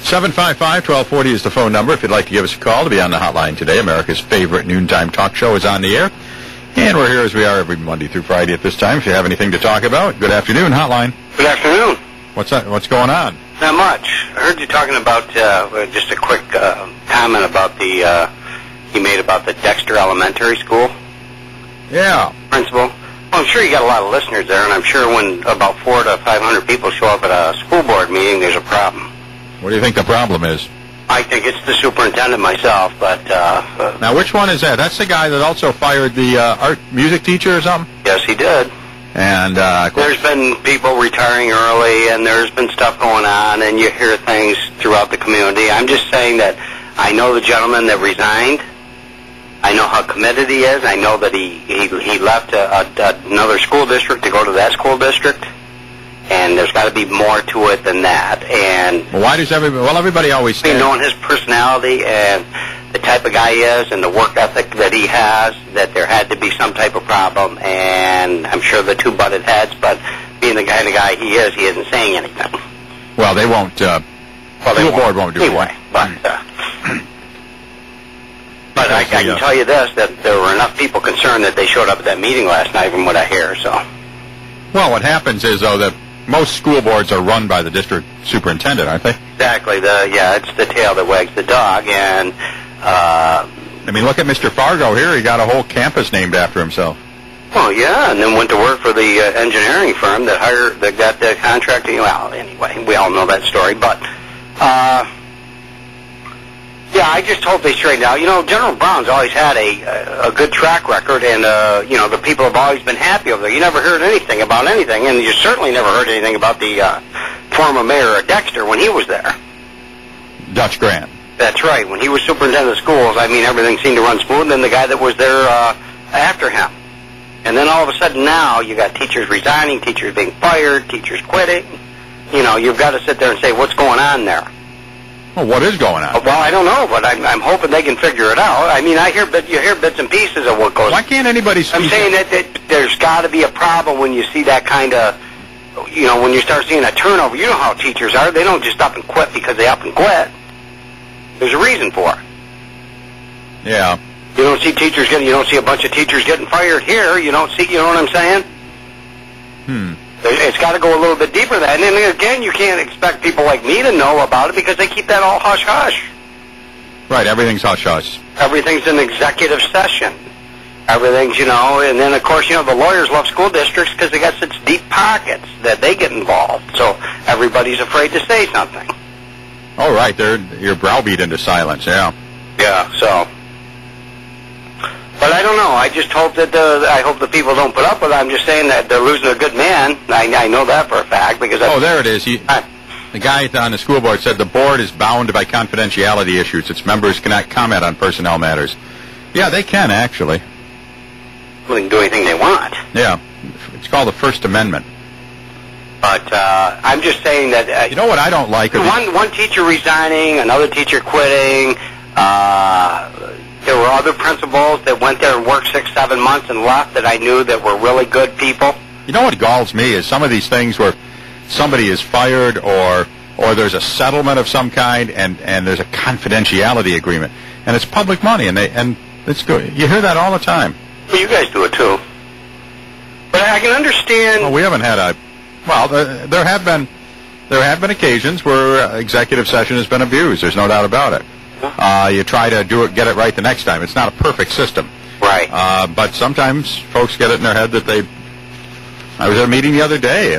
755-1240 is the phone number if you'd like to give us a call to be on the hotline today. America's favorite noontime talk show is on the air. And we're here as we are every Monday through Friday at this time. If you have anything to talk about, good afternoon, hotline. Good afternoon. What's going on? Not much. I heard you talking about, just a quick comment about you made about the Dexter Elementary School. Yeah. Principal. Well, I'm sure you got a lot of listeners there, and I'm sure when about 400 to 500 people show up at a school board meeting, there's a problem. What do you think the problem is? I think it's the superintendent myself, but... now, which one is that? That's the guy that also fired the art music teacher or something? Yes, he did. And there's been people retiring early, and there's been stuff going on, and you hear things throughout the community. I'm just saying that I know the gentleman that resigned. I know how committed he is. I know that he left another school district to go to that school district. And there's got to be more to it than that. And well, why does everybody always say, knowing his personality and the type of guy he is and the work ethic that he has, that there had to be some type of problem. And I'm sure the two butted heads, but being the kind of guy he is, he isn't saying anything. Well, they won't. The board won't do anyway. But I can tell you this, that there were enough people concerned that they showed up at that meeting last night from what I hear. So. Well, what happens is, though, that most school boards are run by the district superintendent, aren't they? Exactly. It's the tail that wags the dog. And I mean, look at Mr. Fargo here. He got a whole campus named after himself. Well, yeah, and then went to work for the engineering firm that got the contract. Well, anyway, we all know that story. But yeah, I just hope they straighten out. You know, General Brown's always had a good track record, and the people have always been happy over there. You never heard anything about anything, and you certainly never heard anything about the former mayor of Dexter when he was there. Dutch Grant. That's right. When he was superintendent of schools, I mean, everything seemed to run smooth, and then the guy that was there after him. And then all of a sudden now you got teachers resigning, teachers being fired, teachers quitting. You know, you've got to sit there and say, what's going on there? Well, what is going on? Well, I don't know, but I'm hoping they can figure it out. I mean, you hear bits and pieces of what goes on. Why can't anybody speak? I'm saying that there's got to be a problem when you see that kind of, when you start seeing a turnover. You know how teachers are. They don't just up and quit because they up and quit. There's a reason for it. Yeah. You don't see a bunch of teachers getting fired here. You know what I'm saying? It's got to go a little bit deeper than that. And then again, you can't expect people like me to know about it because they keep that all hush-hush. Right, everything's hush-hush. Everything's an executive session. Everything's, and then, of course, the lawyers love school districts because they got such deep pockets that they get involved. So everybody's afraid to say something. Oh, right, you're browbeat into silence, yeah. Yeah, so... But I don't know. I just hope that the people don't put up with it. I'm just saying that they're losing a good man. I know that for a fact because. There it is. The guy on the school board said the board is bound by confidentiality issues. Its members cannot comment on personnel matters. Yeah, they can actually. They can do anything they want. Yeah, it's called the First Amendment. But I'm just saying that. You know what I don't like? One teacher resigning, another teacher quitting. There were other principals that went there and worked 6-7 months and left that I knew that were really good people. You know what galls me is some of these things where somebody is fired or there's a settlement of some kind and there's a confidentiality agreement and it's public money and it's good. You hear that all the time. Well, you guys do it too. But I can understand. Well, we haven't had there have been occasions where executive session has been abused. There's no doubt about it. You try to get it right the next time. It's not a perfect system. Right. But sometimes folks get it in their head that I was at a meeting the other day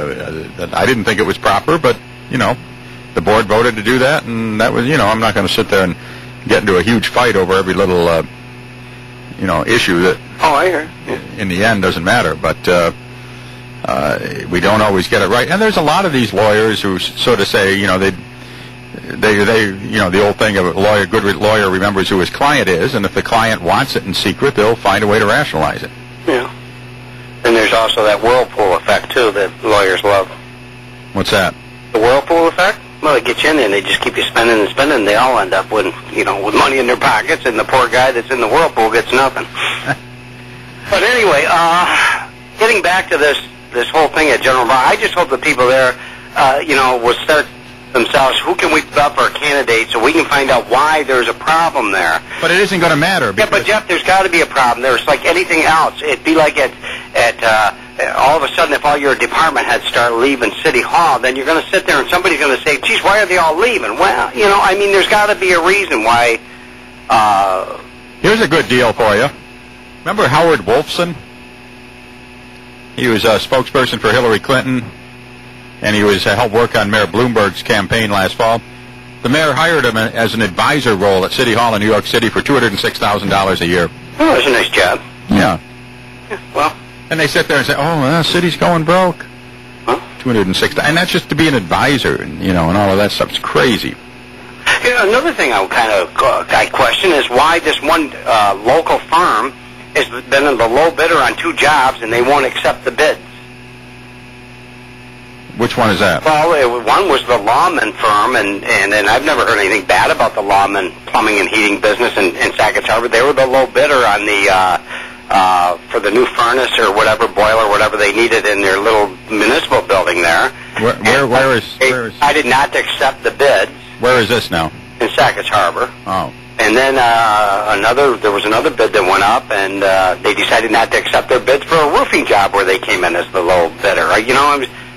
that I didn't think it was proper, but, the board voted to do that, and that was, I'm not going to sit there and get into a huge fight over every little, issue that... Oh, I hear. Yeah. In the end doesn't matter, but we don't always get it right. And there's a lot of these lawyers who sort of say, the old thing of a good lawyer remembers who his client is, and if the client wants it in secret, they'll find a way to rationalize it. Yeah. And there's also that whirlpool effect, too, that lawyers love. What's that? The whirlpool effect? Well, they get you in there, and they just keep you spending and spending, and they all end up with money in their pockets, and the poor guy that's in the whirlpool gets nothing. But anyway, getting back to this whole thing at General Brown, I just hope the people there, will start themselves, who can we put up for a candidate so we can find out why there's a problem there. But it isn't going to matter. Yeah, but Jeff, there's got to be a problem. There's like anything else. It'd be like all of a sudden, if all your department heads start leaving City Hall, then you're going to sit there and somebody's going to say, geez, why are they all leaving? Well, I mean, there's got to be a reason why. Here's a good deal for you. Remember Howard Wolfson? He was a spokesperson for Hillary Clinton, and he was helped work on Mayor Bloomberg's campaign last fall. The mayor hired him as an advisor role at City Hall in New York City for $206,000 a year. Oh, that's a nice job. Yeah. Well. And they sit there and say, "Oh, city's going broke." Huh? $206,000, and that's just to be an advisor, and and all of that stuff. It's crazy. Another thing I question is why this one local firm has been the low bidder on 2 jobs and they won't accept the bids. Which one is that? Well, one was the lawman firm, and I've never heard anything bad about the lawman plumbing and heating business in Sackets Harbor. They were the low bidder on the for the new furnace or whatever, boiler, whatever they needed in their little municipal building there. Where is? I did not accept the bids. Where is this now? In Sackets Harbor. Oh. And then there was another bid that went up, and they decided not to accept their bids for a roofing job where they came in as the low bidder.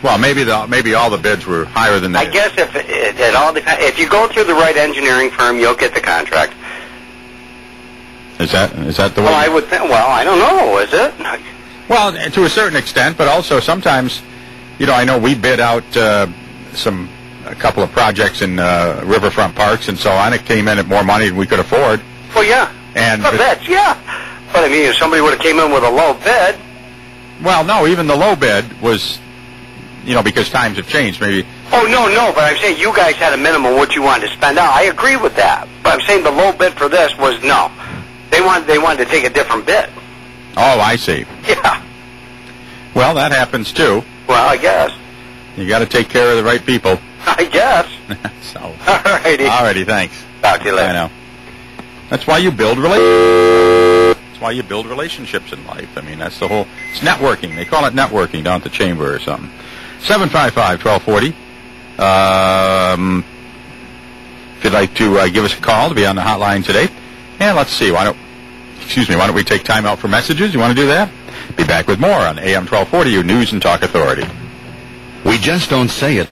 Well, maybe all the bids were higher than that. I guess if it all depends. If you go through the right engineering firm, you'll get the contract. Is that the way? Well, I would think. Well, I don't know. Is it? Well, to a certain extent, but also sometimes, I know we bid out a couple of projects in riverfront parks and so on. It came in at more money than we could afford. Well, yeah. And yeah. But I mean, if somebody would have came in with a low bid. Well, no, even the low bid was, because times have changed, maybe. Oh, no, but I'm saying you guys had a minimum what you wanted to spend out. I agree with that. But I'm saying the low bid for this was no. They wanted to take a different bid. Oh, I see. Yeah. Well, that happens too. Well, I guess. You got to take care of the right people. I guess. So. Alrighty, thanks. Talk to you later. I know. That's why you build relationships. That's why you build relationships in life. I mean, that's the whole. It's networking. They call it networking down at the chamber or something. 755-1240. If you'd like to give us a call to be on the hotline today, and let's see. Why don't we take time out for messages? You want to do that? Be back with more on AM 1240, your News and Talk Authority. We just don't say it.